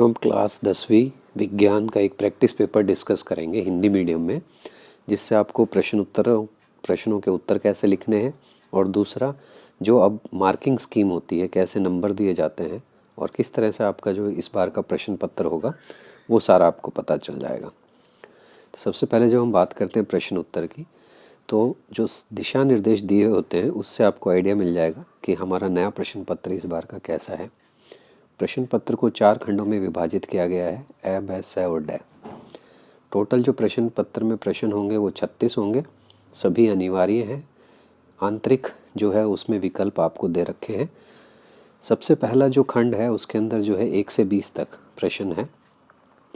हम क्लास 10वीं विज्ञान का एक प्रैक्टिस पेपर डिस्कस करेंगे हिंदी मीडियम में, जिससे आपको प्रश्नों के उत्तर कैसे लिखने हैं और दूसरा जो अब मार्किंग स्कीम होती है, कैसे नंबर दिए जाते हैं और किस तरह से आपका जो इस बार का प्रश्न पत्र होगा वो सारा आपको पता चल जाएगा। तो सबसे पहले जब हम बात करते हैं प्रश्न उत्तर की, तो जो दिशा निर्देश दिए होते हैं उससे आपको आइडिया मिल जाएगा कि हमारा नया प्रश्न पत्र इस बार का कैसा है। प्रश्न पत्र को 4 खंडों में विभाजित किया गया है, ए, ब, स और ड। टोटल जो प्रश्न पत्र में प्रश्न होंगे वो 36 होंगे, सभी अनिवार्य हैं। आंतरिक जो है उसमें विकल्प आपको दे रखे हैं। सबसे पहला जो खंड है उसके अंदर जो है 1 से 20 तक प्रश्न है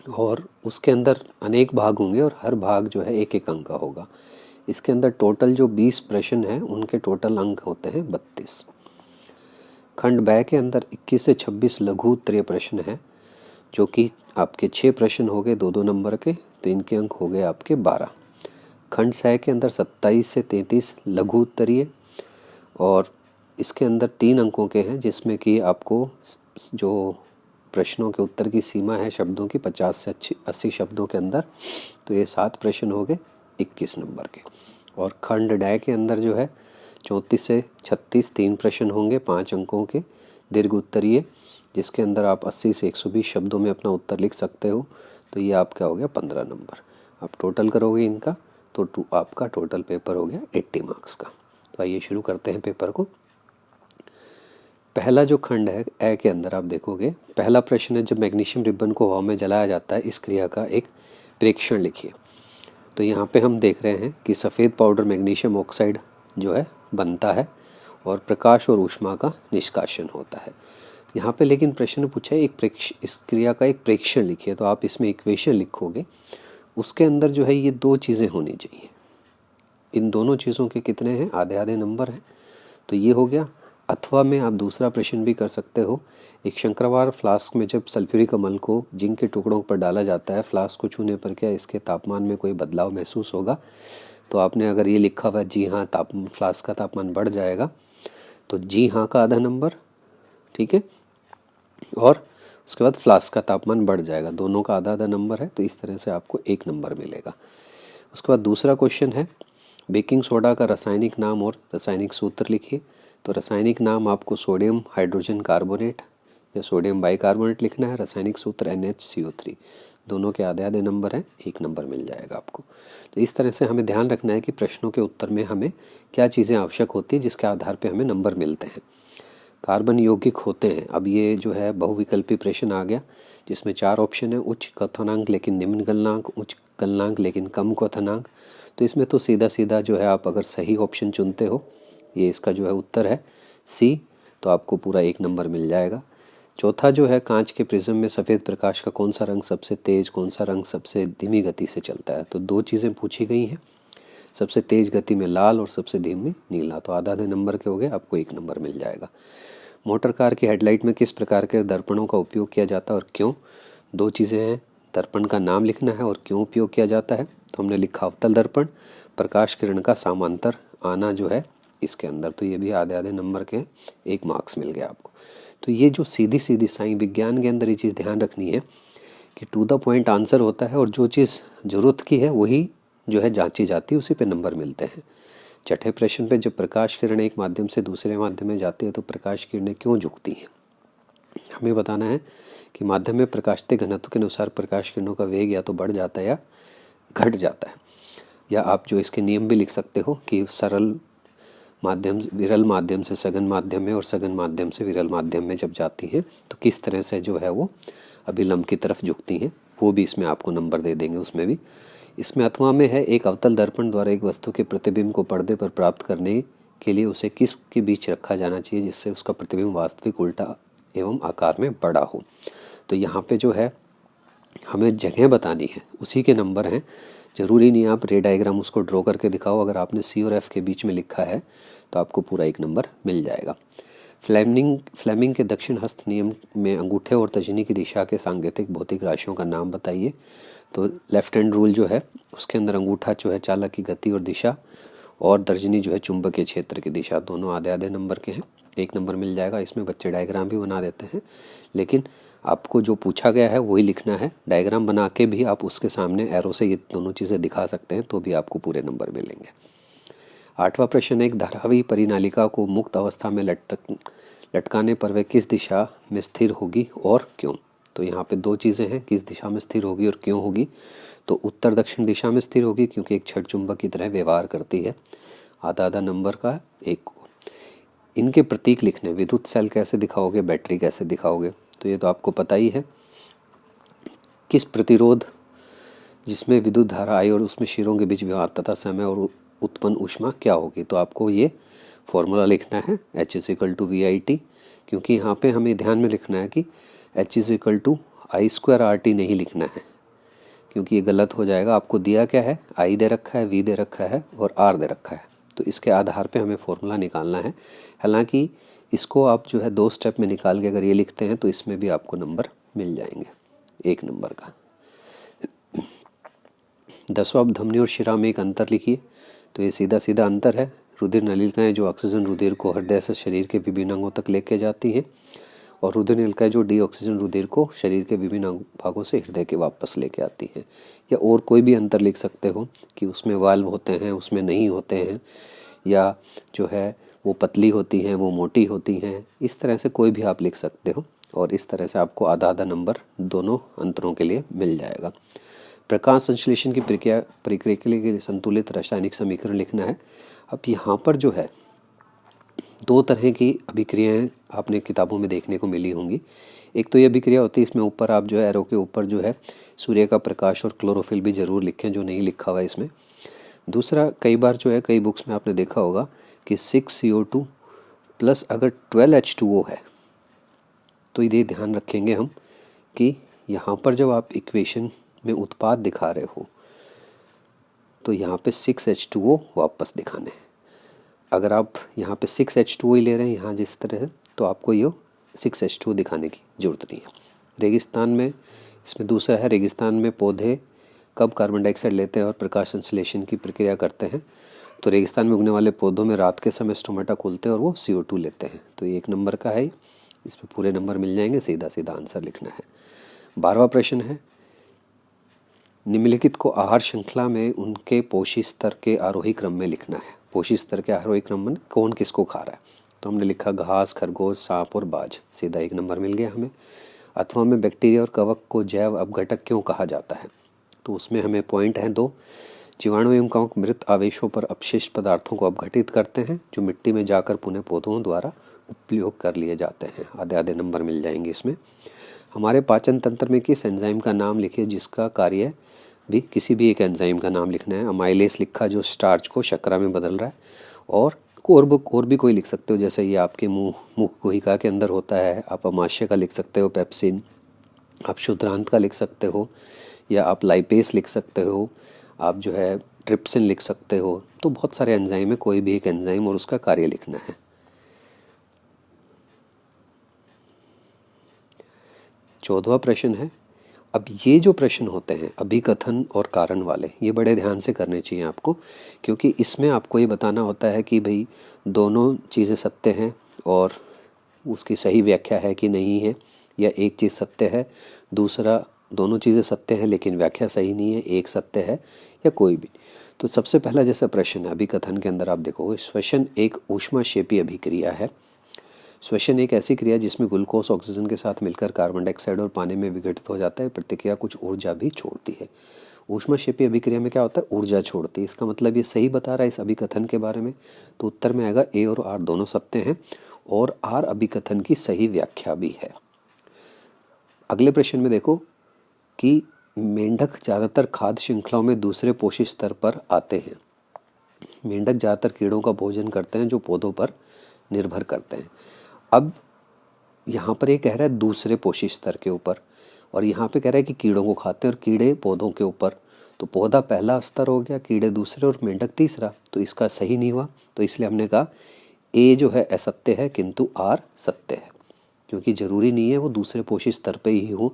और उसके अंदर अनेक भाग होंगे और हर भाग जो है एक एक अंक का होगा। इसके अंदर टोटल जो 20 प्रश्न हैं उनके टोटल अंक होते हैं 32। खंड ब के अंदर 21 से 26 लघु उत्तरीय प्रश्न हैं, जो कि आपके 6 प्रश्न हो गए 2-2 नंबर के, तो इनके अंक हो गए आपके 12। खंड स के अंदर 27 से 33 लघु उत्तरीय और इसके अंदर 3 अंकों के हैं, जिसमें कि आपको जो प्रश्नों के उत्तर की सीमा है शब्दों की 50 से 80 शब्दों के अंदर, तो ये 7 प्रश्न हो गए 21 नंबर के। और खंड ड के अंदर जो है 34 से 36 3 प्रश्न होंगे 5 अंकों के दीर्घ उत्तरीय, जिसके अंदर आप 80 से 120 शब्दों में अपना उत्तर लिख सकते हो। तो ये आपका हो गया 15 नंबर। आप टोटल करोगे इनका तो आपका टोटल पेपर हो गया 80 मार्क्स का। तो आइए शुरू करते हैं पेपर को। पहला जो खंड है ए के अंदर आप देखोगे, पहला प्रश्न है, जब मैग्नीशियम रिबन को हवा में जलाया जाता है इस क्रिया का एक प्रेक्षण लिखिए। तो यहाँ पे हम देख रहे हैं कि सफ़ेद पाउडर मैग्नीशियम ऑक्साइड जो है बनता है और प्रकाश और ऊष्मा का निष्कासन होता है। यहाँ पे लेकिन प्रश्न पूछा है इस क्रिया का एक प्रेक्षण लिखिए, तो आप इसमें इक्वेशन लिखोगे। उसके अंदर जो है ये 2 चीज़ें होनी चाहिए। इन दोनों चीज़ों के कितने हैं? आधे आधे नंबर हैं। तो ये हो गया। अथवा में आप दूसरा प्रश्न भी कर सकते हो। एक शंकरवार फ्लास्क में जब सल्फ्यूरिक अम्ल को जिंक के टुकड़ों पर डाला जाता है, फ्लास्क को छूने पर क्या इसके तापमान में कोई बदलाव महसूस होगा? तो आपने अगर ये लिखा हुआ जी हाँ फ्लास्क का तापमान बढ़ जाएगा, तो जी हाँ का आधा नंबर, ठीक है, और उसके बाद फ्लास्क का तापमान बढ़ जाएगा, दोनों का आधा आधा नंबर है, तो इस तरह से आपको 1 नंबर मिलेगा। उसके बाद दूसरा क्वेश्चन है, बेकिंग सोडा का रासायनिक नाम और रासायनिक सूत्र लिखिए। तो रासायनिक नाम आपको सोडियम हाइड्रोजन कार्बोनेट या सोडियम बाइकार्बोनेट लिखना है। रासायनिक सूत्र NaCO3, दोनों के आधे आधे नंबर हैं, 1 नंबर मिल जाएगा आपको। तो इस तरह से हमें ध्यान रखना है कि प्रश्नों के उत्तर में हमें क्या चीज़ें आवश्यक होती है जिसके आधार पर हमें नंबर मिलते हैं। कार्बन यौगिक होते हैं। अब ये जो है बहुविकल्पी प्रश्न आ गया, जिसमें 4 ऑप्शन है, उच्च क्वथनांक लेकिन निम्न गलनांक, उच्च गलनांक लेकिन कम क्वथनांक। तो इसमें तो सीधा सीधा जो है आप अगर सही ऑप्शन चुनते हो, ये इसका जो है उत्तर है सी, तो आपको पूरा 1 नंबर मिल जाएगा। चौथा जो है, कांच के प्रिज्म में सफ़ेद प्रकाश का कौन सा रंग सबसे तेज, कौन सा रंग सबसे धीमी गति से चलता है? तो 2 चीज़ें पूछी गई हैं, सबसे तेज गति में लाल और सबसे धीमी नीला। तो आधा आधे नंबर के हो गए, आपको 1 नंबर मिल जाएगा। मोटर कार की हेडलाइट में किस प्रकार के दर्पणों का उपयोग किया जाता है और क्यों? 2 चीज़ें हैं, दर्पण का नाम लिखना है और क्यों उपयोग किया जाता है। तो हमने लिखा अवतल दर्पण, प्रकाश किरण का समांतर आना जो है इसके अंदर, तो ये भी आधे आधे नंबर के 1 मार्क्स मिल गया आपको। तो ये जो सीधी सीधी साइंस विज्ञान के अंदर ये चीज़ ध्यान रखनी है कि टू द पॉइंट आंसर होता है और जो चीज़ ज़रूरत की है वही जो है जांची जाती है, उसी पे नंबर मिलते हैं। छठे प्रश्न पे, जब प्रकाश किरण एक माध्यम से दूसरे माध्यम में जाती है तो प्रकाश किरणें क्यों झुकती हैं? हमें बताना है कि माध्यम में प्रकाशित घनत्व के अनुसार प्रकाश किरणों का वेग या तो बढ़ जाता है या घट जाता है। या आप जो इसके नियम भी लिख सकते हो कि सरल माध्यम विरल माध्यम से सघन माध्यम में और सघन माध्यम से विरल माध्यम में जब जाती हैं तो किस तरह से जो है वो अभिलंब की तरफ झुकती हैं, वो भी इसमें आपको नंबर दे देंगे उसमें भी। इसमें अथवा में है, एक अवतल दर्पण द्वारा एक वस्तु के प्रतिबिंब को पर्दे पर प्राप्त करने के लिए उसे किस के बीच रखा जाना चाहिए जिससे उसका प्रतिबिंब वास्तविक उल्टा एवं आकार में बड़ा हो? तो यहाँ पे जो है हमें जगह बतानी है, उसी के नंबर हैं। ज़रूरी नहीं आप रे डायग्राम उसको ड्रॉ करके दिखाओ, अगर आपने C और F के बीच में लिखा है तो आपको पूरा 1 नंबर मिल जाएगा। फ्लेमिंग के दक्षिण हस्त नियम में अंगूठे और तर्जनी की दिशा के सांकेतिक भौतिक राशियों का नाम बताइए। तो लेफ्ट हैंड रूल जो है उसके अंदर अंगूठा जो है चालक की गति और दिशा और तर्जनी जो है चुंबकीय क्षेत्र की दिशा, दोनों आधे आधे नंबर के हैं, 1 नंबर मिल जाएगा। इसमें बच्चे डायग्राम भी बना देते हैं, लेकिन आपको जो पूछा गया है वही लिखना है। डायग्राम बना के भी आप उसके सामने एरो से ये दोनों चीज़ें दिखा सकते हैं तो भी आपको पूरे नंबर मिलेंगे। 8वां प्रश्न, एक धारावी परिनालिका को मुक्त अवस्था में लटकाने पर वह किस दिशा में स्थिर होगी और क्यों। तो यहाँ पे दो चीज़ें हैं, किस दिशा में स्थिर होगी और क्यों होगी। तो उत्तर दक्षिण दिशा में स्थिर होगी क्योंकि एक छड़ चुंबक की तरह व्यवहार करती है। आधा आधा नंबर का एक को। इनके प्रतीक लिखने, विद्युत सेल कैसे दिखाओगे, बैटरी कैसे दिखाओगे, तो ये तो आपको पता ही है। किस प्रतिरोध जिसमें विद्युत धारा आई और उसमें शिरों के बीच विवाद तथा समय और उत्पन्न ऊष्मा क्या होगी। तो आपको ये फॉर्मूला लिखना है H=VIT, क्योंकि यहाँ पे हमें ध्यान में लिखना है कि H=I²RT नहीं लिखना है, क्योंकि ये गलत हो जाएगा। आपको दिया क्या है, I दे रखा है, V दे रखा है और R दे रखा है, तो इसके आधार पे हमें फॉर्मूला निकालना है। हालांकि इसको आप जो है 2 स्टेप में निकाल के अगर ये लिखते हैं तो इसमें भी आपको नंबर मिल जाएंगे 1 नंबर का। 10वां, धमनी और शिरा में एक अंतर लिखिए। तो ये सीधा सीधा अंतर है। रुधिर नलिकाएं जो ऑक्सीजन रुधिर को हृदय से शरीर के विभिन्न अंगों तक लेके जाती हैं, और रुधिर नलिकाएं जो डीऑक्सीजन रुधिर को शरीर के विभिन्न भागों से हृदय के वापस लेके आती हैं। या और कोई भी अंतर लिख सकते हो कि उसमें वाल्व होते हैं, उसमें नहीं होते हैं, या जो है वो पतली होती हैं, वो मोटी होती हैं। इस तरह से कोई भी आप लिख सकते हो और इस तरह से आपको आधा आधा नंबर दोनों अंतरों के लिए मिल जाएगा। प्रकाश संश्लेषण की प्रक्रिया के लिए संतुलित रासायनिक समीकरण लिखना है। अब यहाँ पर जो है 2 तरह की अभिक्रियाएं आपने किताबों में देखने को मिली होंगी। एक तो ये अभिक्रिया होती है, इसमें ऊपर आप जो है एरो के ऊपर जो है सूर्य का प्रकाश और क्लोरोफिल भी जरूर लिखें, जो नहीं लिखा हुआ है इसमें। दूसरा, कई बार जो है कई बुक्स में आपने देखा होगा कि 6CO2 प्लस अगर 12H2O है, तो ये ध्यान रखेंगे हम कि यहाँ पर जब आप इक्वेशन में उत्पाद दिखा रहे हो तो यहाँ पे 6H2O वापस दिखाने हैं। अगर आप यहाँ पे 6H2O ही ले रहे हैं यहाँ जिस तरह है, तो आपको ये 6H2O दिखाने की जरूरत नहीं है। रेगिस्तान में, इसमें दूसरा है, रेगिस्तान में पौधे कब कार्बन डाइऑक्साइड लेते हैं और प्रकाश संश्लेषण की प्रक्रिया करते हैं। तो रेगिस्तान में उगने वाले पौधों में रात के समय स्टोमेटा खोलते हैं और वो CO2 लेते हैं। तो ये 1 नंबर का है, इसमें पूरे नंबर मिल जाएंगे, सीधा सीधा आंसर लिखना है। 12वां प्रश्न है, निम्नलिखित को आहार श्रृंखला में उनके पोषी स्तर के आरोही क्रम में लिखना है। पोषी स्तर के आरोही क्रम में कौन किसको खा रहा है। तो हमने लिखा घास, खरगोश, सांप और बाज, सीधा 1 नंबर मिल गया हमें। अथवा में बैक्टीरिया और कवक को जैव अपघटक क्यों कहा जाता है। तो उसमें हमें पॉइंट हैं 2। जीवाणु एवं कवक मृत आवेशों पर अपशिष्ट पदार्थों को अपघटित करते हैं जो मिट्टी में जाकर पुनः पौधों द्वारा उपयोग कर लिए जाते हैं। आधे आधे नंबर मिल जाएंगे इसमें। हमारे पाचन तंत्र में किस एंजाइम का नाम लिखिए जिसका कार्य भी, किसी भी एक एंजाइम का नाम लिखना है। अमाइलेस लिखा जो स्टार्च को शर्करा में बदल रहा है, और भी कोई लिख सकते हो, जैसे ये आपके मुख गुहिका के अंदर होता है। आप अमाशय का लिख सकते हो, पेप्सिन। आप शुद्रांत का लिख सकते हो, या आप लाइपेस लिख सकते हो, आप जो है ट्रिप्सिन लिख सकते हो। तो बहुत सारे एंजाइम है, कोई भी एक एंजाइम और उसका कार्य लिखना है। 14वां प्रश्न है, अब ये जो प्रश्न होते हैं अभिकथन और कारण वाले, ये बड़े ध्यान से करने चाहिए आपको, क्योंकि इसमें आपको ये बताना होता है कि भाई दोनों चीज़ें सत्य हैं और उसकी सही व्याख्या है कि नहीं है, या एक चीज़ सत्य है, दूसरा दोनों चीज़ें सत्य हैं लेकिन व्याख्या सही नहीं है, एक सत्य है, या कोई भी। तो सबसे पहला जैसा प्रश्न है अभिकथन के अंदर, आप देखोगे श्वसन एक ऊष्माक्षेपी अभिक्रिया है। श्वसन एक ऐसी क्रिया जिसमें ग्लूकोज ऑक्सीजन के साथ मिलकर कार्बन डाइऑक्साइड और पानी में विघटित हो जाता है। प्रतिक्रिया कुछ ऊर्जा भी छोड़ती है। ऊष्माक्षेपी अभिक्रिया में क्या होता है, ऊर्जा छोड़ती है। इसका मतलब ये सही बता रहा है इस अभिकथन के बारे में। तो उत्तर में आएगा A और R दोनों सत्य हैं, और R अभिकथन की सही व्याख्या भी है। अगले प्रश्न में देखो कि मेंढक ज़्यादातर खाद्य श्रृंखलाओं में दूसरे पोषी स्तर पर आते हैं। मेंढक ज़्यादातर कीड़ों का भोजन करते हैं जो पौधों पर निर्भर करते हैं। अब यहाँ पर ये कह रहा है दूसरे पोषी स्तर के ऊपर, और यहाँ पे कह रहा है कि कीड़ों को खाते हैं और कीड़े पौधों के ऊपर। तो पौधा पहला स्तर हो गया, कीड़े दूसरे और मेंढक तीसरा। तो इसका सही नहीं हुआ, तो इसलिए हमने कहा A जो है असत्य है किंतु R सत्य है, क्योंकि जरूरी नहीं है वो दूसरे पोषी स्तर पे ही हो,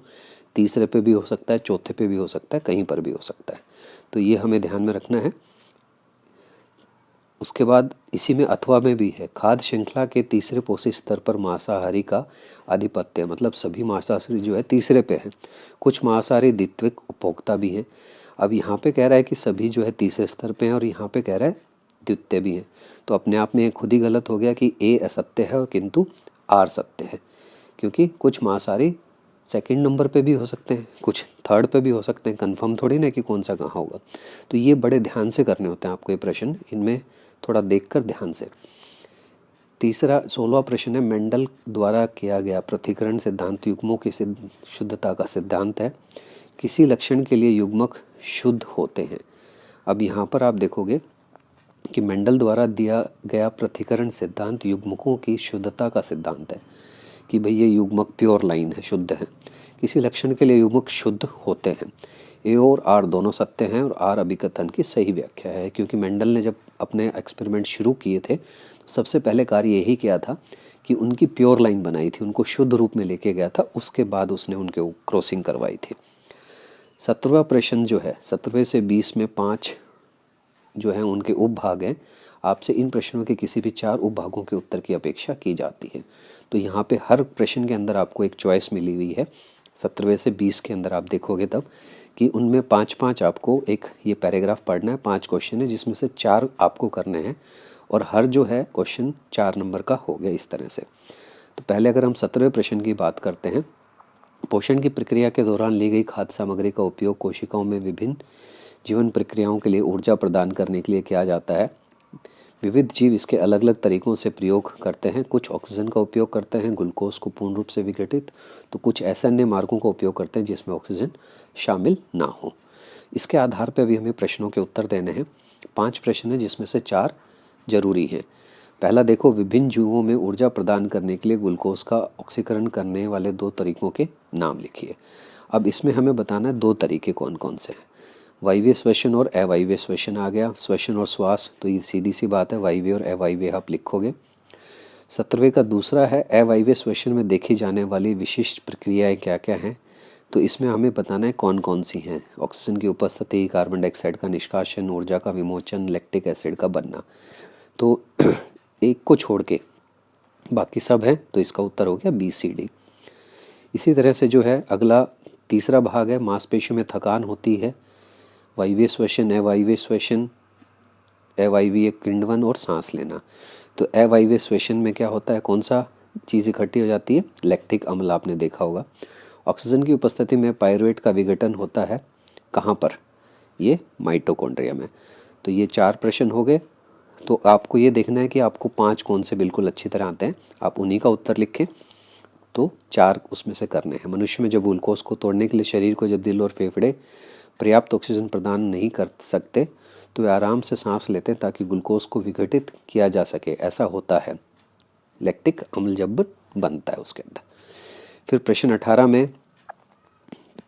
तीसरे पे भी हो सकता है, चौथे पे भी हो सकता है, कहीं पर भी हो सकता है। तो ये हमें ध्यान में रखना है। उसके बाद इसी में अथवा में भी है, खाद्य श्रृंखला के तीसरे पोषक स्तर पर मांसाहारी का आधिपत्य, मतलब सभी मांसाहारी जो है तीसरे पे है, कुछ मांसाहारी द्वितीयक उपभोक्ता भी हैं। अब यहाँ पे कह रहा है कि सभी जो है तीसरे स्तर पे हैं और यहाँ पे कह रहा है द्वितीय भी हैं, तो अपने आप में खुद ही गलत हो गया कि ए असत्य है और किंतु आर सत्य है, क्योंकि कुछ मांसाहारी सेकंड नंबर पे भी हो सकते हैं, कुछ थर्ड पे भी हो सकते हैं, कंफर्म थोड़ी ना कि कौन सा कहाँ होगा। तो ये बड़े ध्यान से करने होते हैं आपको ये प्रश्न, इनमें थोड़ा देखकर ध्यान से। तीसरा 16वां प्रश्न है, मेंडल द्वारा किया गया पृथक्करण सिद्धांत युग्मों की शुद्धता का सिद्धांत है, किसी लक्षण के लिए युग्मक शुद्ध होते हैं। अब यहाँ पर आप देखोगे कि मेंडल द्वारा दिया गया पृथक्करण सिद्धांत युग्मकों की शुद्धता का सिद्धांत है कि भाई ये युग्मक प्योर लाइन है, शुद्ध है, किसी लक्षण के लिए युग्मक शुद्ध होते हैं। ए और आर दोनों सत्य हैं और आर अभिकथन की सही व्याख्या है, क्योंकि मेंडल ने जब अपने एक्सपेरिमेंट शुरू किए थे तो सबसे पहले कार्य यही किया था कि उनकी प्योर लाइन बनाई थी, उनको शुद्ध रूप में लेके गया था, उसके बाद उसने उनके क्रॉसिंग करवाई थी। 17वां प्रश्न जो है, 17वें से 20 में 5 जो है उनके उपभाग हैं। आपसे इन प्रश्नों के किसी भी 4 उपभागों के उत्तर की अपेक्षा की जाती है। तो यहाँ पे हर प्रश्न के अंदर आपको एक चॉइस मिली हुई है। 17वें से 20 के अंदर आप देखोगे तब कि उनमें 5-5 आपको एक ये पैराग्राफ पढ़ना है, 5 क्वेश्चन है जिसमें से 4 आपको करने हैं और हर जो है क्वेश्चन 4 नंबर का हो गया इस तरह से। तो पहले अगर हम 17वें प्रश्न की बात करते हैं, पोषण की प्रक्रिया के दौरान ली गई खाद्य सामग्री का उपयोग कोशिकाओं में विभिन्न जीवन प्रक्रियाओं के लिए ऊर्जा प्रदान करने के लिए किया जाता है। विविध जीव इसके अलग अलग तरीकों से प्रयोग करते हैं, कुछ ऑक्सीजन का उपयोग करते हैं ग्लूकोज को पूर्ण रूप से विघटित, तो कुछ ऐसे अन्य मार्गों का उपयोग करते हैं जिसमें ऑक्सीजन शामिल ना हो। इसके आधार पर भी हमें प्रश्नों के उत्तर देने हैं। 5 प्रश्न हैं जिसमें से 4 जरूरी हैं। पहला देखो, विभिन्न जीवों में ऊर्जा प्रदान करने के लिए ग्लूकोज का ऑक्सीकरण करने वाले 2 तरीकों के नाम लिखिए। अब इसमें हमें बताना है 2 तरीके कौन कौन से हैं। वायवीय श्वसन और अवायवीय श्वसन आ गया, श्वसन और श्वास, तो ये सीधी सी बात है, वायवीय और अवायवीय आप लिखोगे। 17वें का दूसरा है, अवायवीय श्वसन में देखी जाने वाली विशिष्ट प्रक्रियाएं क्या क्या हैं, तो इसमें हमें बताना है कौन कौन सी हैं। ऑक्सीजन की उपस्थिति, कार्बन डाइऑक्साइड का निष्कासन, ऊर्जा का विमोचन, लैक्टिक एसिड का बनना। तो एक को छोड़ के बाकी सब है, तो इसका उत्तर हो गया BCD। इसी तरह से जो है अगला तीसरा भाग है, मांसपेशियों में थकान होती है, वायवीय श्वसन, अवायवीय श्वसन, अवायवीय किण्वन और सांस लेना। तो अवायवीय श्वसन में क्या होता है, कौन सा चीज़ इकट्ठी हो जाती है, लैक्टिक अम्ल, आपने देखा होगा। ऑक्सीजन की उपस्थिति में पायरुवेट का विघटन होता है, कहाँ पर, ये माइटोकॉन्ड्रिया में। तो ये 4 प्रश्न हो गए। तो आपको ये देखना है कि आपको 5 कौन से बिल्कुल अच्छी तरह आते हैं, आप उन्हीं का उत्तर लिखें। तो 4 उसमें से करने हैं। मनुष्य में जब ग्लूकोज को तोड़ने के लिए शरीर को जब दिल और फेफड़े पर्याप्त ऑक्सीजन प्रदान नहीं कर सकते तो वे आराम से सांस लेते हैं ताकि ग्लूकोज को विघटित किया जा सके, ऐसा होता है, लैक्टिक अम्ल जब बनता है उसके अंदर। फिर प्रश्न 18 में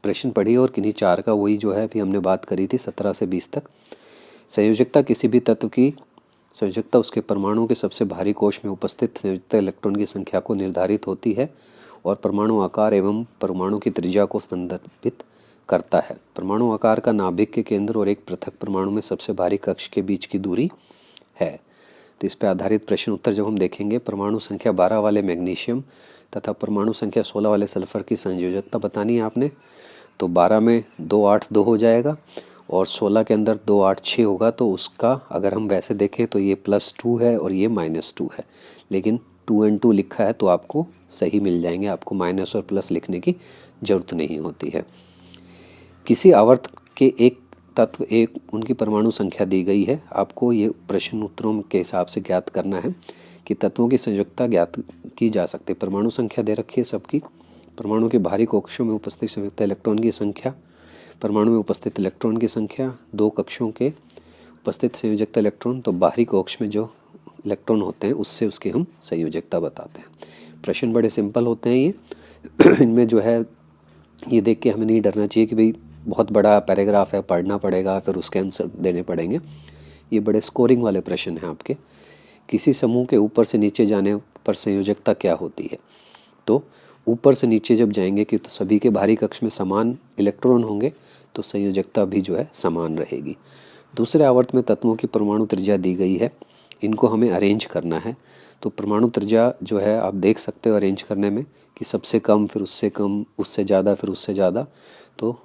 प्रश्न पढ़िए और किन्हीं 4 का वही जो है अभी हमने बात करी थी 17 से 20 तक। संयोजकता किसी भी तत्व की संयोजकता उसके परमाणु के सबसे भारी कोश में उपस्थित संयोजक इलेक्ट्रॉन की संख्या को निर्धारित होती है और परमाणु आकार एवं परमाणु की त्रिज्या को संदर्भित करता है। परमाणु आकार का नाभिक के केंद्र और एक पृथक परमाणु में सबसे भारी कक्ष के बीच की दूरी है। तो इस पर आधारित प्रश्न उत्तर जब हम देखेंगे, परमाणु संख्या 12 वाले मैग्नीशियम तथा परमाणु संख्या 16 वाले सल्फर की संयोजकता बतानी है आपने। तो 12 में 2 8 2 हो जाएगा और 16 के अंदर 2 8 6 होगा, तो उसका अगर हम वैसे देखें तो ये +2 है और ये -2 है, लेकिन 2 and 2 लिखा है तो आपको सही मिल जाएंगे, आपको माइनस और प्लस लिखने की जरूरत नहीं होती है। किसी आवर्त के एक तत्व एक उनकी परमाणु संख्या दी गई है, आपको ये प्रश्न उत्तरों के हिसाब से ज्ञात करना है कि तत्वों की संयोजकता ज्ञात की जा सकती है। परमाणु संख्या दे रखी है सबकी, परमाणु के बाहरी कक्षों में उपस्थित संयुक्त इलेक्ट्रॉन की संख्या, परमाणु में उपस्थित इलेक्ट्रॉन की संख्या, 2 कक्षों के उपस्थित संयोजकता इलेक्ट्रॉन, तो बाहरी कक्ष में जो इलेक्ट्रॉन होते हैं उससे उसकी हम संयोजकता बताते हैं। प्रश्न बड़े सिंपल होते हैं ये इनमें जो है ये देख के हमें नहीं डरना चाहिए कि भाई बहुत बड़ा पैराग्राफ है, पढ़ना पड़ेगा, फिर उसके आंसर देने पड़ेंगे। ये बड़े स्कोरिंग वाले प्रश्न हैं आपके। किसी समूह के ऊपर से नीचे जाने पर संयोजकता क्या होती है, तो ऊपर से नीचे जब जाएंगे कि तो सभी के बाहरी कक्ष में समान इलेक्ट्रॉन होंगे, तो संयोजकता भी जो है समान रहेगी। दूसरे आवर्त में तत्वों की परमाणु त्रिज्या दी गई है, इनको हमें अरेंज करना है। तो परमाणु त्रिज्या जो है आप देख सकते हो अरेंज करने में कि सबसे कम, फिर उससे कम, उससे ज़्यादा, फिर उससे ज़्यादा। तो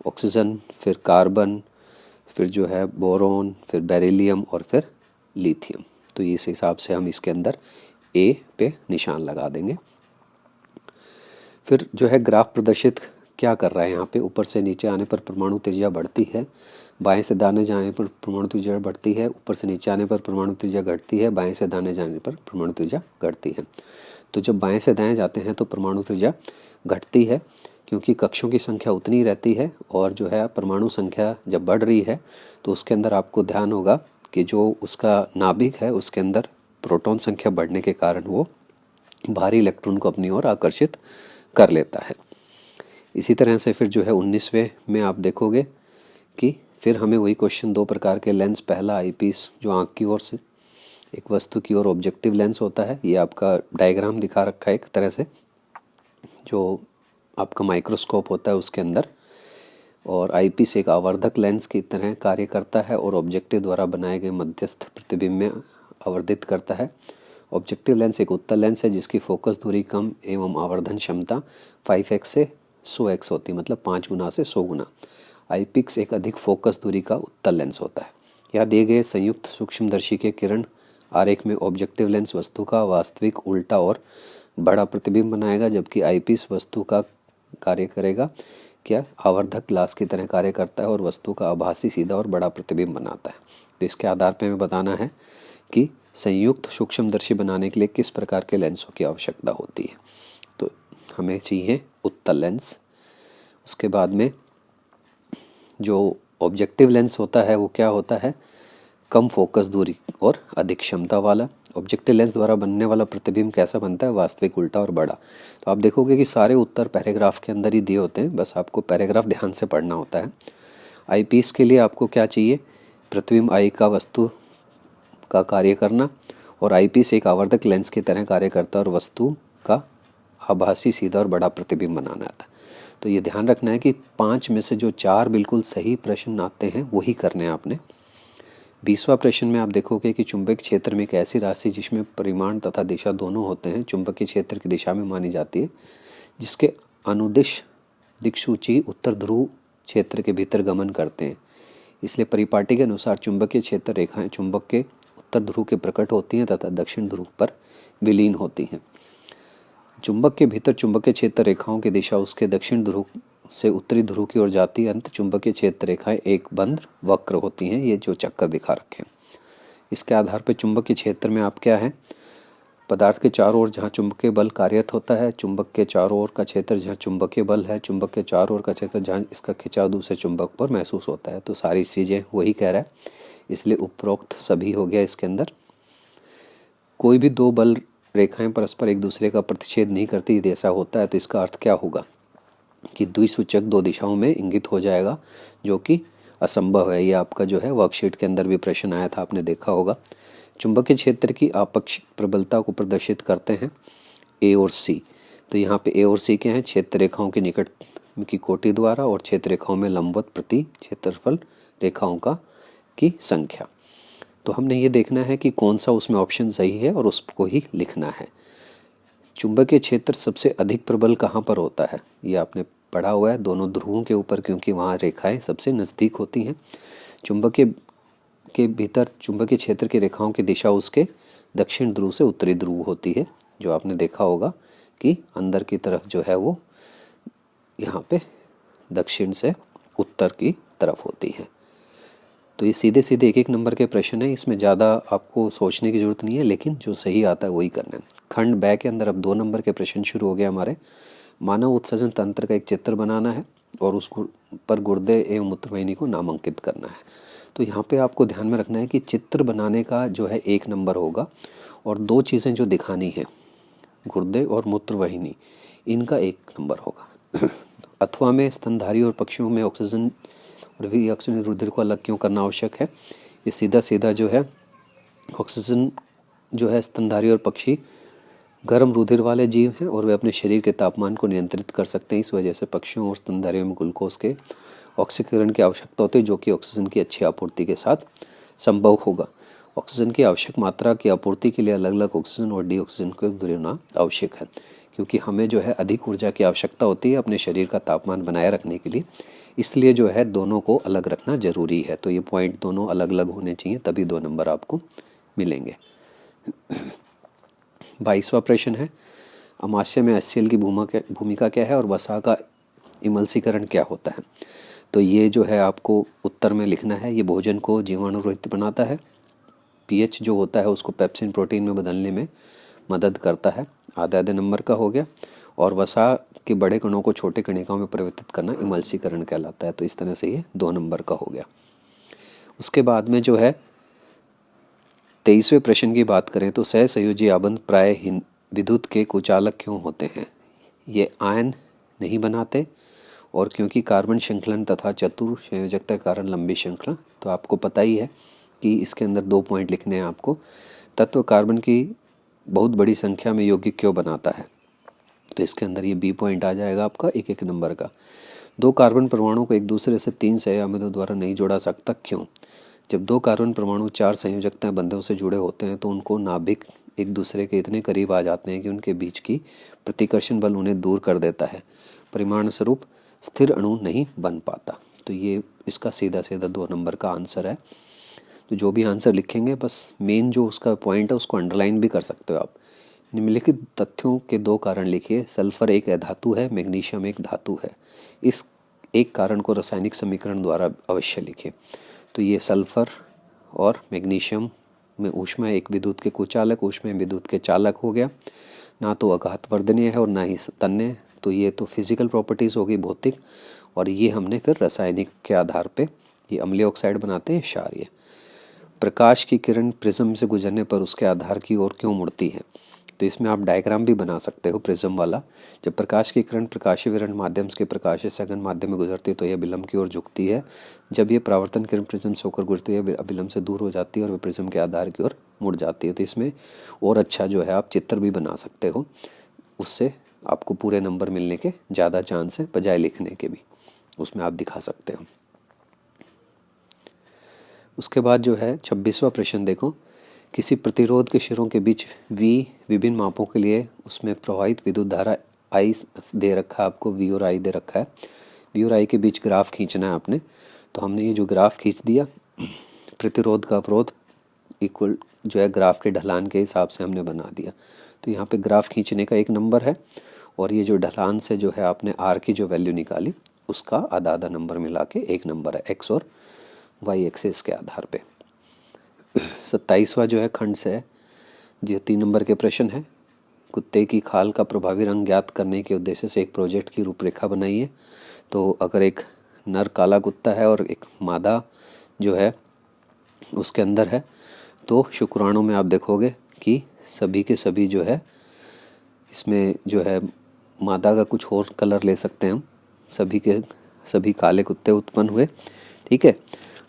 ऑक्सीजन, फिर कार्बन, फिर जो है बोरोन, फिर बेरिलियम और फिर लिथियम। तो इस हिसाब से हम इसके अंदर ए पे निशान लगा देंगे। फिर जो है ग्राफ प्रदर्शित क्या कर रहा है यहाँ पे, ऊपर से नीचे आने पर परमाणु त्रिज्या बढ़ती है, बाएं से दाएं जाने पर परमाणु त्रिज्या बढ़ती है, ऊपर से नीचे आने पर परमाणु त्रिज्या घटती है, बाएं से दाएं जाने पर परमाणु त्रिज्या घटती है। तो जब बाएं से दाएं जाते हैं तो परमाणु त्रिज्या घटती है, क्योंकि कक्षों की संख्या उतनी ही रहती है। और जो है परमाणु संख्या जब बढ़ रही है तो उसके अंदर आपको ध्यान होगा कि जो उसका नाभिक है उसके अंदर प्रोटॉन संख्या बढ़ने के कारण वो भारी इलेक्ट्रॉन को अपनी ओर आकर्षित कर लेता है। इसी तरह से फिर जो है 19वें में आप देखोगे कि फिर हमें वही क्वेश्चन, दो प्रकार के लेंस, पहला आईपीस जो आँख की ओर से एक वस्तु की ओर ऑब्जेक्टिव लेंस होता है, ये आपका डायग्राम दिखा रखा है एक तरह से, जो आपका माइक्रोस्कोप होता है उसके अंदर। और आईपीस एक आवर्धक लेंस की तरह कार्य करता है और ऑब्जेक्टिव द्वारा बनाए गए मध्यस्थ प्रतिबिंब में आवर्धित करता है। ऑब्जेक्टिव लेंस एक उत्तल लेंस है जिसकी फोकस दूरी कम एवं आवर्धन क्षमता 5x से 100x होती है, मतलब 5 गुना से 100 गुना। आईपीस एक अधिक फोकस दूरी का उत्तल लेंस होता है। यहाँ दिए गए संयुक्त सूक्ष्मदर्शी के किरण आरेख में ऑब्जेक्टिव लेंस वस्तु का वास्तविक उल्टा और बड़ा प्रतिबिंब बनाएगा, जबकि आईपीस वस्तु का कार्य करेगा क्या, आवर्धक ग्लास की तरह कार्य करता है और वस्तु का आभासी सीधा और बड़ा प्रतिबिंब बनाता है। तो इसके आधार पर हमें बताना है कि संयुक्त सूक्ष्मदर्शी बनाने के लिए किस प्रकार के लेंसों की आवश्यकता होती है। तो हमें चाहिए उत्तल लेंस। उसके बाद में जो ऑब्जेक्टिव लेंस होता है वो क्या होता है, कम फोकस दूरी और अधिक क्षमता वाला। ऑब्जेक्टिव लेंस द्वारा बनने वाला प्रतिबिंब कैसा बनता है, वास्तविक, उल्टा और बड़ा। तो आप देखोगे कि सारे उत्तर पैराग्राफ के अंदर ही दिए होते हैं, बस आपको पैराग्राफ ध्यान से पढ़ना होता है। आईपीस के लिए आपको क्या चाहिए, प्रतिबिंब आई का वस्तु का कार्य करना, और आईपीस एक आवर्धक लेंस की तरह कार्य करता है और वस्तु का आभासी सीधा और बड़ा प्रतिबिंब बनाना आता है। तो ये ध्यान रखना है कि 5 में से जो 4 बिल्कुल सही प्रश्न आते हैं वही करने हैं आपने। 20वां प्रश्न में आप देखोगे कि चुंबकीय क्षेत्र में एक ऐसी राशि जिसमें परिमाण तथा दिशा दोनों होते हैं चुंबकीय क्षेत्र की दिशा में मानी जाती है, जिसके अनुदिश दिक्सूची उत्तर ध्रुव क्षेत्र के भीतर गमन करते हैं। इसलिए परिपाटी के अनुसार चुंबकीय क्षेत्र रेखाएं चुंबक के उत्तर ध्रुव के प्रकट होती हैं तथा दक्षिण ध्रुव पर विलीन होती हैं। चुंबक के भीतर चुंबकीय क्षेत्र रेखाओं की दिशा उसके दक्षिण ध्रुव से उत्तरी ध्रुव की ओर जाती है। अंत चुंबकीय क्षेत्र रेखाएं एक बंद वक्र होती हैं, ये जो चक्कर दिखा रखे हैं। इसके आधार पर चुंबकीय क्षेत्र में आप क्या है, पदार्थ के चारों ओर जहाँ चुंबकीय बल कार्यरत होता है, चुंबक के चारों ओर का क्षेत्र जहाँ चुंबकीय बल है, चुंबक के चारों ओर का क्षेत्र जहाँ इसका खिंचाव दूसरे चुंबक पर महसूस होता है। तो सारी चीज़ें वही कह रहा है, इसलिए उपरोक्त सभी हो गया। इसके अंदर कोई भी दो बल रेखाएं परस्पर एक दूसरे का प्रतिच्छेद नहीं करती, यदि ऐसा होता है तो इसका अर्थ क्या होगा कि द्विसूचक दो दिशाओं में इंगित हो जाएगा, जो कि असंभव है। ये आपका जो है वर्कशीट के अंदर भी प्रश्न आया था, आपने देखा होगा। चुंबकीय क्षेत्र की आपेक्षिक प्रबलता को प्रदर्शित करते हैं ए और सी। तो यहाँ पे ए और सी क्या है, क्षेत्र रेखाओं के निकट की कोटि द्वारा और क्षेत्र रेखाओं में लंबवत प्रति क्षेत्रफल रेखाओं का की संख्या। तो हमने ये देखना है कि कौन सा उसमें ऑप्शन सही है और उसको ही लिखना है। चुंबकीय क्षेत्र सबसे अधिक प्रबल कहाँ पर होता है, ये आपने पढ़ा हुआ है, दोनों ध्रुवों के ऊपर, क्योंकि वहाँ रेखाएं सबसे नज़दीक होती हैं। चुंबकीय के भीतर चुंबकीय क्षेत्र की रेखाओं की दिशा उसके दक्षिण ध्रुव से उत्तरी ध्रुव होती है, जो आपने देखा होगा कि अंदर की तरफ जो है वो यहाँ पे दक्षिण से उत्तर की तरफ होती है। तो ये सीधे सीधे एक एक नंबर के प्रश्न है, इसमें ज़्यादा आपको सोचने की ज़रूरत नहीं है, लेकिन जो सही आता है वही करना है। खंड ब के अंदर अब 2 नंबर के प्रश्न शुरू हो गए हमारे। मानव उत्सर्जन तंत्र का एक चित्र बनाना है और उस पर गुर्दे एवं मूत्रवाहिनी को नामांकित करना है। तो यहाँ पे आपको ध्यान में रखना है कि चित्र बनाने का जो है 1 नंबर होगा, और 2 चीज़ें जो दिखानी है, गुर्दे और मूत्रवाहिनी, इनका 1 नंबर होगा। अथवा में स्तनधारी और पक्षियों में ऑक्सीजन और भी ऑक्सीजन रुधिर को अलग क्यों करना आवश्यक है। ये सीधा सीधा जो है ऑक्सीजन जो है स्तनधारी और पक्षी गर्म रुधिर वाले जीव हैं और वे अपने शरीर के तापमान को नियंत्रित कर सकते हैं। इस वजह से पक्षियों और स्तनधारियों में ग्लूकोज के ऑक्सीकरण की आवश्यकता होती है, जो कि ऑक्सीजन की अच्छी आपूर्ति के साथ संभव होगा। ऑक्सीजन की आवश्यक मात्रा की आपूर्ति के लिए अलग अलग ऑक्सीजन और डी ऑक्सीजन को दूरी होना आवश्यक है, क्योंकि हमें जो है अधिक ऊर्जा की आवश्यकता होती है अपने शरीर का तापमान बनाए रखने के लिए, इसलिए जो है दोनों को अलग रखना जरूरी है। तो ये पॉइंट दोनों अलग अलग होने चाहिए, तभी 2 नंबर आपको मिलेंगे। 22वां प्रश्न है, अमाशय में HCl की भूमिका क्या है और वसा का इमल्सीकरण क्या होता है। तो ये जो है आपको उत्तर में लिखना है। ये भोजन को जीवाणु रहित बनाता है, पीएच जो होता है उसको पेप्सिन प्रोटीन में बदलने में मदद करता है, आधे नंबर का हो गया। और वसा के बड़े कणों को छोटे कणिकाओं में परिवर्तित करना इमल्सीकरण कहलाता है। तो इस तरह से ये 2 नंबर का हो गया। उसके बाद में जो है 23वें प्रश्न की बात करें तो सहसंयोजी आबंध प्राय विद्युत के कुचालक क्यों होते हैं। ये आयन नहीं बनाते और क्योंकि कार्बन श्रृंखलन तथा चतुर संयोजकता के कारण लंबी श्रृंखला। तो आपको पता ही है कि इसके अंदर 2 पॉइंट लिखने हैं आपको। तत्व कार्बन की बहुत बड़ी संख्या में यौगिक क्यों बनाता है, तो इसके अंदर ये बी पॉइंट आ जाएगा आपका 1 नंबर का। 2 कार्बन परमाणु को एक दूसरे से 3 सहअमिनों द्वारा नहीं जोड़ा सकता, क्यों। जब 2 कार्बन परमाणु 4 संयोजकता बंधों से जुड़े होते हैं तो उनको नाभिक एक दूसरे के इतने करीब आ जाते हैं कि उनके बीच की प्रतिकर्षण बल उन्हें दूर कर देता है, परिमाण स्वरूप स्थिर अणु नहीं बन पाता। तो ये इसका सीधा सीधा 2 नंबर का आंसर है। तो जो भी आंसर लिखेंगे बस मेन जो उसका पॉइंट है उसको अंडरलाइन भी कर सकते हो आप। निम्नलिखित तथ्यों के 2 कारण लिखिए। सल्फर एक अधातु है, मैग्नीशियम एक धातु है। इस एक कारण को रासायनिक समीकरण द्वारा अवश्य लिखिए। तो ये सल्फर और मैग्नीशियम में ऊष्मा एक विद्युत के कुचालक, ऊष्मा विद्युत के चालक हो गया। ना तो आघातवर्धनीय है और ना ही तन्य। तो ये तो फिजिकल प्रॉपर्टीज़ होगी, भौतिक। और ये हमने फिर रासायनिक के आधार पे ये अम्लीय ऑक्साइड बनाते हैं, क्षारीय। प्रकाश की किरण प्रिज्म से गुजरने पर उसके आधार की ओर क्यों मुड़ती है। तो इसमें आप डायग्राम भी बना सकते हो प्रिज्म वाला। जब प्रकाश की किरण प्रकाशीय विकिरण माध्यम के प्रकाशीय सघन माध्यम में गुजरती है तो यह विलंब की ओर झुकती है। जब ये परावर्तन किरण प्रिज्म से होकर गुजरती है विलंब से दूर हो जाती है और वह प्रिज्म के आधार की ओर मुड़ जाती है। तो इसमें और अच्छा जो है आप चित्र भी बना सकते हो, उससे आपको पूरे नंबर मिलने के ज़्यादा चांस है बजाय लिखने के भी, उसमें आप दिखा सकते हो। उसके बाद जो है 26वां प्रश्न देखो, किसी प्रतिरोध के शिरों के बीच V विभिन्न मापों के लिए उसमें प्रवाहित विद्युत धारा I दे रखा है आपको, V और I दे रखा है। V और I के बीच ग्राफ खींचना है आपने। तो हमने ये जो ग्राफ खींच दिया, प्रतिरोध का अवरोध इक्वल जो है ग्राफ के ढलान के हिसाब से हमने बना दिया। तो यहाँ पे ग्राफ खींचने का 1 नंबर है और ये जो ढलान से जो है आपने R की जो वैल्यू निकाली उसका आधा नंबर मिला के 1 नंबर है, X और Y एक्सिस के आधार पे। 27वां जो है खंड से है, जो 3 नंबर के प्रश्न है। कुत्ते की खाल का प्रभावी रंग ज्ञात करने के उद्देश्य से एक प्रोजेक्ट की रूपरेखा बनाइए। तो अगर एक नर काला कुत्ता है और एक मादा जो है उसके अंदर है, तो शुक्राणु में आप देखोगे कि सभी के सभी जो है इसमें जो है मादा का कुछ और कलर ले सकते हैं हम, सभी के सभी काले कुत्ते उत्पन्न हुए, ठीक है।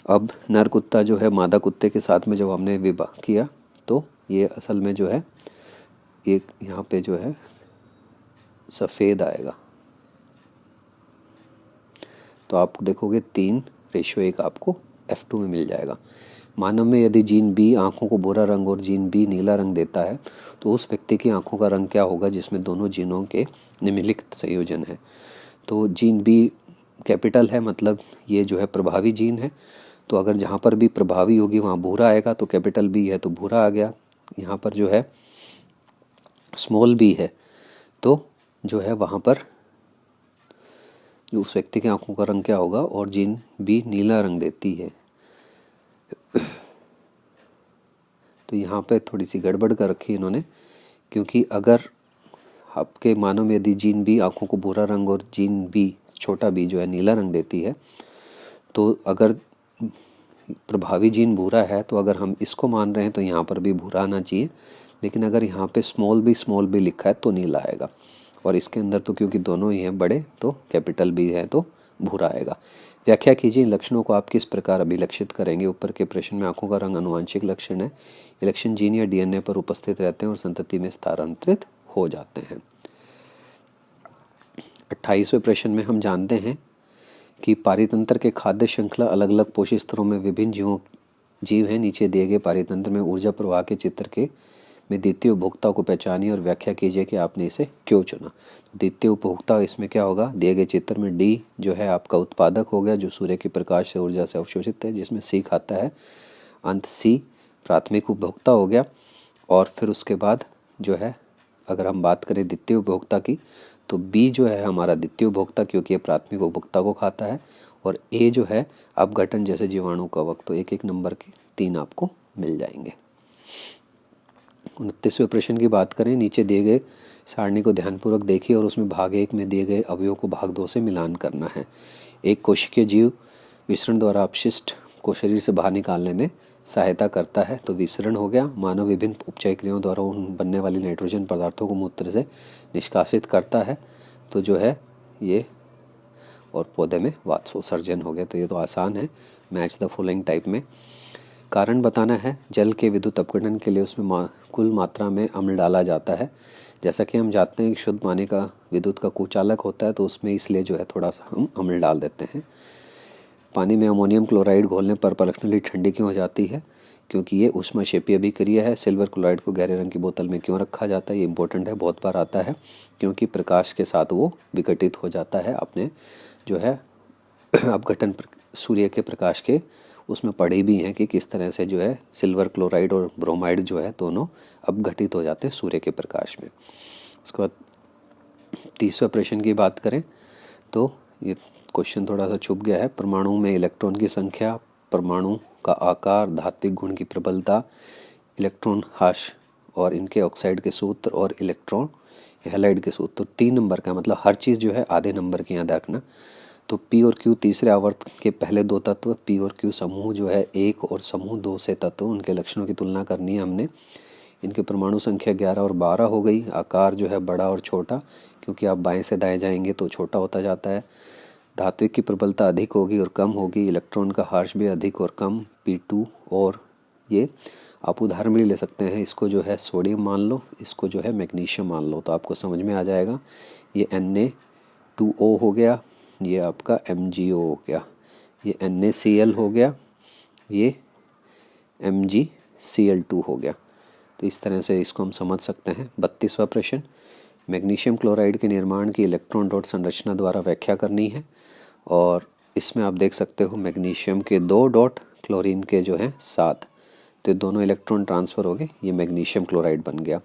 अब नर कुत्ता जो है मादा कुत्ते के साथ में जब हमने विवाह किया तो ये असल में जो है एक यहाँ पे जो है सफ़ेद आएगा। तो आप देखोगे 3:1 आपको F2 में मिल जाएगा। मानव में यदि जीन B आँखों को भूरा रंग और जीन B नीला रंग देता है तो उस व्यक्ति की आँखों का रंग क्या होगा जिसमें दोनों जीनों के निम्नलिखित संयोजन है। तो जीन B कैपिटल है, मतलब ये जो है प्रभावी जीन है। तो अगर जहाँ पर भी प्रभावी होगी वहाँ भूरा आएगा, तो कैपिटल B है तो भूरा आ गया। यहाँ पर जो है स्मॉल b है तो जो है वहाँ पर जो उस व्यक्ति की आंखों का रंग क्या होगा, और जीन B नीला रंग देती है। तो यहाँ पे थोड़ी सी गड़बड़ कर रखी इन्होंने, क्योंकि अगर आपके मानव में यदि जीन B आंखों को भूरा रंग और जीन B छोटा b जो है नीला रंग देती है, तो अगर प्रभावी जीन भूरा है तो अगर हम इसको मान रहे हैं तो यहाँ पर भी भूरा आना चाहिए। लेकिन अगर यहाँ पे स्मॉल b लिखा है तो नीला आएगा, और इसके अंदर तो क्योंकि दोनों ही हैं बड़े तो कैपिटल B है तो भूरा आएगा। व्याख्या कीजिए, इन लक्षणों को आप किस प्रकार अभिलक्षित करेंगे। ऊपर के प्रश्न में आंखों का रंग आनुवांशिक लक्षण है। ये लक्षण जीन या DNA पर उपस्थित रहते हैं और संतति में स्थानांतरित हो जाते हैं। 28वें प्रश्न में हम जानते हैं कि पारितंत्र के खाद्य श्रृंखला अलग अलग पोषक स्तरों में विभिन्न जीव हैं, नीचे दिए गए पारितंत्र में ऊर्जा प्रवाह के चित्र के में द्वितीय उपभोक्ता को पहचानिए और व्याख्या कीजिए कि आपने इसे क्यों चुना। द्वितीय उपभोक्ता इसमें क्या होगा, दिए गए चित्र में डी जो है आपका उत्पादक हो गया, जो सूर्य के प्रकाश से ऊर्जा से अवशोषित है, जिसमें सी खाता है। अंत सी प्राथमिक उपभोक्ता हो गया। और फिर उसके बाद जो है अगर हम बात करें द्वितीय उपभोक्ता की, तो बी जो है हमारा द्वितीय उपभोक्ता, क्योंकि ये प्राथमिक उपभोक्ता को खाता है। और ए जो है अपघटन जैसे जीवाणु कवक। तो एक एक नंबर के 3 आपको मिल जाएंगे। 29वें प्रश्न की बात करें, नीचे दिए गए सारणी को ध्यानपूर्वक देखिए और उसमें भाग 1 में दिए गए अवयवों को भाग 2 से मिलान करना है। एक कोशिकीय जीव विसरण द्वारा अपशिष्ट को शरीर से बाहर निकालने में सहायता करता है, तो विसरण हो गया। मानव विभिन्न उपचय क्रियाओं द्वारा बनने वाली नाइट्रोजन पदार्थों को मूत्र से निष्कासित करता है, तो जो है ये। और पौधे में वाष्पोत्सर्जन हो गया। तो ये तो आसान है, मैच द फॉलोइंग टाइप में। कारण बताना है, जल के विद्युत अपघटन के लिए उसमें कुल मात्रा में अम्ल डाला जाता है। जैसा कि हम जानते हैं कि शुद्ध पानी का विद्युत का कुचालक होता है, तो उसमें इसलिए जो है थोड़ा सा हम अम्ल डाल देते हैं। पानी में अमोनियम क्लोराइड घोलने पर पलटने ठंडी क्यों हो जाती है, क्योंकि ये ऊष्माक्षेपीय अभिक्रिया है। सिल्वर क्लोराइड को गहरे रंग की बोतल में क्यों रखा जाता है, ये इंपॉर्टेंट है, बहुत बार आता है, क्योंकि प्रकाश के साथ वो विघटित हो जाता है। आपने जो है अपघटन सूर्य के प्रकाश के उसमें पढ़ी भी हैं कि किस तरह से जो है सिल्वर क्लोराइड और ब्रोमाइड जो है दोनों अपघटित हो जाते हैं सूर्य के प्रकाश में। उसके बाद 30वें प्रश्न की बात करें तो ये क्वेश्चन थोड़ा सा छुप गया है। परमाणु में इलेक्ट्रॉन की संख्या, परमाणु का आकार, धात्विक गुण की प्रबलता, इलेक्ट्रॉन हाश और इनके ऑक्साइड के सूत्र और इलेक्ट्रॉन हैलाइड के सूत्र। 3 नंबर का मतलब हर चीज़ जो है आधे नंबर की याद रखना। तो पी और क्यू तीसरे आवर्त के पहले 2 तत्व, पी और क्यू समूह जो है 1 और समूह 2 से तत्व, उनके लक्षणों की तुलना करनी है हमने। इनके परमाणु संख्या 11 और 12 हो गई। आकार जो है बड़ा और छोटा, क्योंकि आप बाएं से दाएं जाएंगे तो छोटा होता जाता है। धात्विक की प्रबलता अधिक होगी और कम होगी। इलेक्ट्रॉन का हर्ष भी अधिक और कम, P2। और ये आप उदाहरण भी ले सकते हैं, इसको जो है सोडियम मान लो, इसको जो है मैग्नीशियम मान लो, तो आपको समझ में आ जाएगा। ये Na2O हो गया, ये आपका MgO हो गया, ये NaCl हो गया, ये MgCl2 हो गया। तो इस तरह से इसको हम समझ सकते हैं। 32वां प्रश्न, मैग्नीशियम क्लोराइड के निर्माण की इलेक्ट्रॉन डॉट संरचना द्वारा व्याख्या करनी है। और इसमें आप देख सकते हो मैग्नीशियम के 2 डॉट, क्लोरीन के जो हैं 7, तो ये दोनों इलेक्ट्रॉन ट्रांसफ़र हो गए, ये मैग्नीशियम क्लोराइड बन गया।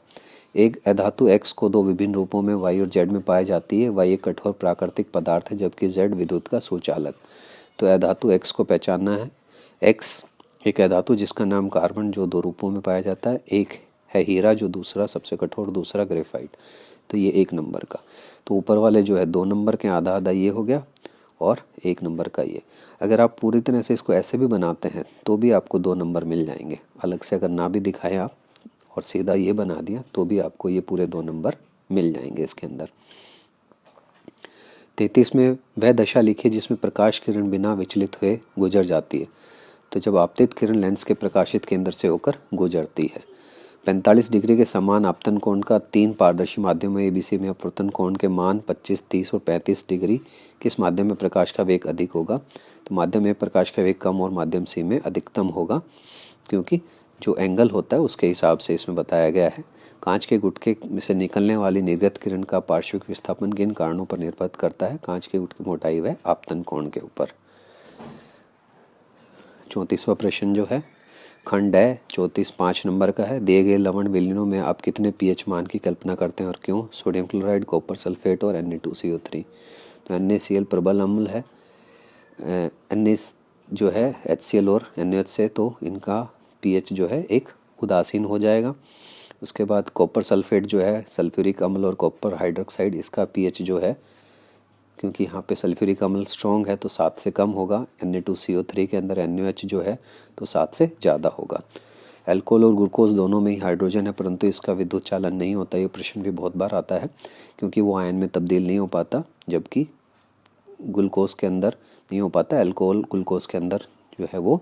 एक अधातु X को 2 विभिन्न रूपों में Y और Z में पाई जाती है। Y एक कठोर प्राकृतिक पदार्थ है, जबकि Z विद्युत का सुचालक। तो अधातु X को पहचानना है। X एक अधातु जिसका नाम कार्बन, जो 2 रूपों में पाया जाता है। एक है हीरा, जो दूसरा सबसे कठोर, दूसरा ग्रेफाइट। तो ये 1 नंबर का। तो ऊपर वाले जो है 2 नंबर के आधा आधा ये हो गया और 1 नंबर का ये। अगर आप पूरी तरह से इसको ऐसे भी बनाते हैं तो भी आपको 2 नंबर मिल जाएंगे। अलग से अगर ना भी दिखाएं आप और सीधा ये बना दिया तो भी आपको ये पूरे 2 नंबर मिल जाएंगे इसके अंदर। 33 में वह दशा लिखिए जिसमें प्रकाश किरण बिना विचलित हुए गुजर जाती है। तो जब आपतित किरण लेंस के प्रकाशित केंद्र से होकर गुजरती है। 45 डिग्री के समान आपतन कोण का 3 पारदर्शी माध्यमों ABC में अपवर्तन कोण के मान 25, 30 और 35 डिग्री किस माध्यम में प्रकाश का वेग अधिक होगा। तो माध्यम में प्रकाश का वेग कम और माध्यम C में अधिकतम होगा, क्योंकि जो एंगल होता है उसके हिसाब से इसमें बताया गया है। कांच के गुटके में से निकलने वाली निर्गत किरण का पार्श्विक विस्थापन किन कारणों पर निर्भर करता है। कांच के गुटके की मोटाई व आपतन कोण के ऊपर। 34वां प्रश्न जो है खंड है 34 5 नंबर का है। दिए गए लवण विलयनों में आप कितने pH मान की कल्पना करते हैं और क्यों। सोडियम क्लोराइड, कॉपर सल्फेट और Na2CO3। तो NaCl प्रबल अम्ल है। Na जो है HCl और NaOH से, तो इनका pH जो है एक उदासीन हो जाएगा। उसके बाद कॉपर सल्फेट जो है सल्फ्यूरिक अम्ल और कॉपर हाइड्रोक्साइड, इसका pH जो है, क्योंकि यहाँ पे सल्फ्यूरिक अम्ल स्ट्रॉन्ग है तो 7 से कम होगा। Na2CO3 के अंदर NaOH जो है तो 7 से ज़्यादा होगा। अल्कोहल और ग्लूकोज दोनों में ही हाइड्रोजन है, परंतु इसका विद्युत चालन नहीं होता। ये प्रश्न भी बहुत बार आता है, क्योंकि वो आयन में तब्दील नहीं हो पाता, जबकि ग्लूकोज के अंदर नहीं हो पाता। अल्कोहल ग्लूकोज के अंदर जो है वो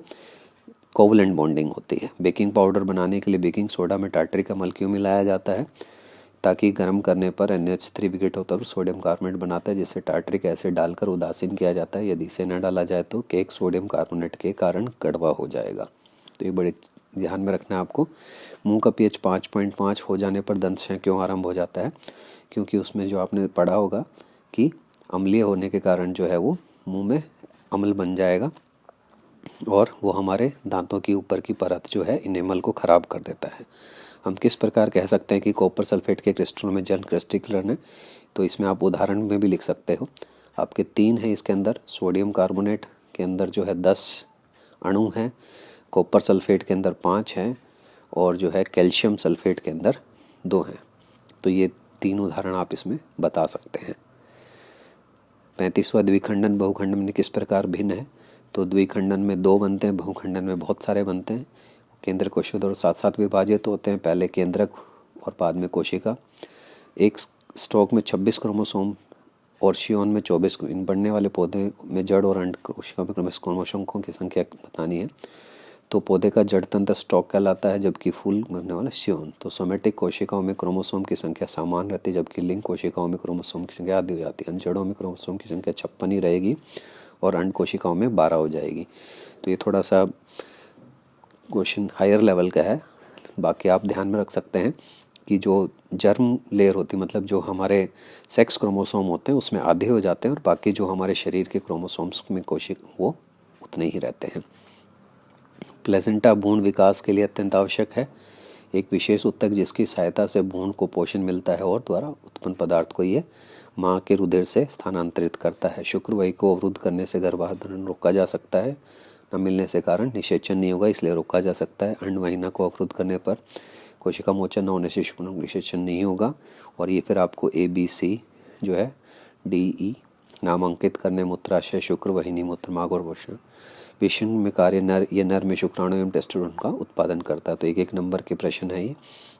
कोवलेंट बॉन्डिंग होती है। बेकिंग पाउडर बनाने के लिए बेकिंग सोडा में टार्टरिक अम्ल क्यों मिलाया जाता है, ताकि गर्म करने पर NH3 विघटित होता है और सोडियम कार्बोनेट बनाता है, जिससे टार्टरिक एसिड डालकर उदासीन किया जाता है। यदि इसे न डाला जाए तो केक सोडियम कार्बोनेट के कारण कड़वा हो जाएगा। तो ये बड़े ध्यान में रखना है आपको। मुंह का पीएच 5.5 हो जाने पर दंत क्यों आरंभ हो जाता है? क्योंकि उसमें जो आपने पढ़ा होगा कि अम्लीय होने के कारण जो है वो मुंह में अम्ल बन जाएगा और वो हमारे दांतों की ऊपर की परत जो है इनेमल को ख़राब कर देता है। हम किस प्रकार कह सकते हैं कि कॉपर सल्फेट के क्रिस्टलों में जन क्रिस्टिकुलर है? तो इसमें आप उदाहरण में भी लिख सकते हो। आपके 3 है इसके अंदर, सोडियम कार्बोनेट के अंदर जो है 10 अणु हैं, कॉपर सल्फेट के अंदर 5 हैं और जो है कैल्शियम सल्फेट के अंदर 2 हैं। तो ये 3 उदाहरण आप इसमें बता सकते हैं। 35वां द्विखंडन बहुखंडन में किस प्रकार भिन्न है? तो द्विखंडन में 2 बनते हैं, बहुखंडन में बहुत सारे बनते हैं। केंद्र कोशिका और साथ साथ विभाजित होते हैं, पहले केंद्रक और बाद में कोशिका। एक स्टॉक में 26 क्रोमोसोम और शियोन में 24। इन बढ़ने वाले पौधे में जड़ और अंड कोशिका में क्रोमोसोमों की संख्या बतानी है। तो पौधे का जड़ तंत्र स्टॉक कहलाता है, जबकि फूल बनने वाला शियोन। तो सोमेटिक कोशिकाओं में क्रोमोसोम की संख्या समान रहती है, जबकि लिंग कोशिकाओं में क्रोमोसोम की संख्या आधी हो जाती है। जड़ों में क्रोमोसोम की संख्या 56 ही रहेगी और अंड कोशिकाओं में 12 हो जाएगी। तो ये थोड़ा सा क्वेश्चन हायर लेवल का है। बाकी आप ध्यान में रख सकते हैं कि जो जर्म लेयर होती है, मतलब जो हमारे सेक्स क्रोमोसोम होते हैं उसमें आधे हो जाते हैं और बाकी जो हमारे शरीर के क्रोमोसोम्स में वो उतने ही रहते हैं। प्लेसेंटा भ्रूण विकास के लिए अत्यंत आवश्यक है। एक विशेष ऊतक जिसकी सहायता से भ्रूण को पोषण मिलता है और द्वारा उत्पन्न पदार्थ को ये माँ के रुधिर से स्थानांतरित करता है। शुक्रवाही को अवरुद्ध करने से गर्भाधान रोका जा सकता है। न मिलने से कारण निषेचन नहीं होगा, इसलिए रोका जा सकता है। अंडवाहिनी को अवरुद्ध करने पर कोशिका मोचन न होने से शुक्राणु निषेचन नहीं होगा। और ये फिर आपको ABC जो है DE नामांकित करने मूत्राशय, शुक्रवाहिनी, मूत्रमार्ग और विषण में कार्य ये नर में शुक्राणु एवं टेस्टोस्टेरोन का उत्पादन करता है। तो एक नंबर के प्रश्न है ये,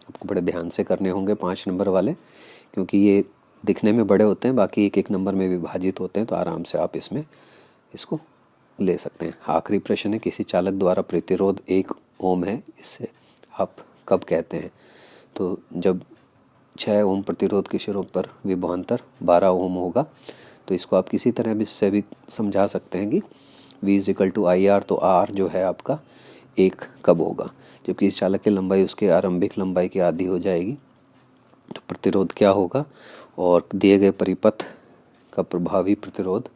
आपको बड़े ध्यान से करने होंगे 5 नंबर वाले, क्योंकि ये दिखने में बड़े होते हैं, बाकी एक नंबर में विभाजित होते हैं। तो आराम से आप इसको ले सकते हैं। आखिरी प्रश्न है, किसी चालक द्वारा प्रतिरोध 1 ओम है, इससे आप कब कहते हैं? तो जब 6 ओम प्रतिरोध के सिरों पर विभवांतर 12 ओम होगा। तो इसको आप किसी तरह भी से भी समझा सकते हैं कि V = IR, तो R जो है आपका 1 कब होगा? जबकि इस चालक की लंबाई उसके आरंभिक लंबाई की आधी हो जाएगी। तो प्रतिरोध क्या होगा और दिए गए परिपथ का प्रभावी प्रतिरोध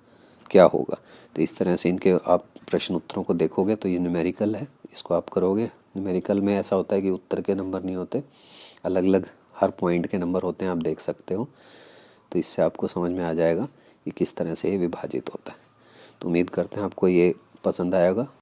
क्या होगा? तो इस तरह से इनके आप प्रश्न उत्तरों को देखोगे तो ये न्यूमेरिकल है, इसको आप करोगे। न्यूमेरिकल में ऐसा होता है कि उत्तर के नंबर नहीं होते, अलग अलग हर पॉइंट के नंबर होते हैं, आप देख सकते हो। तो इससे आपको समझ में आ जाएगा कि किस तरह से ये विभाजित होता है। तो उम्मीद करते हैं आपको ये पसंद आएगा।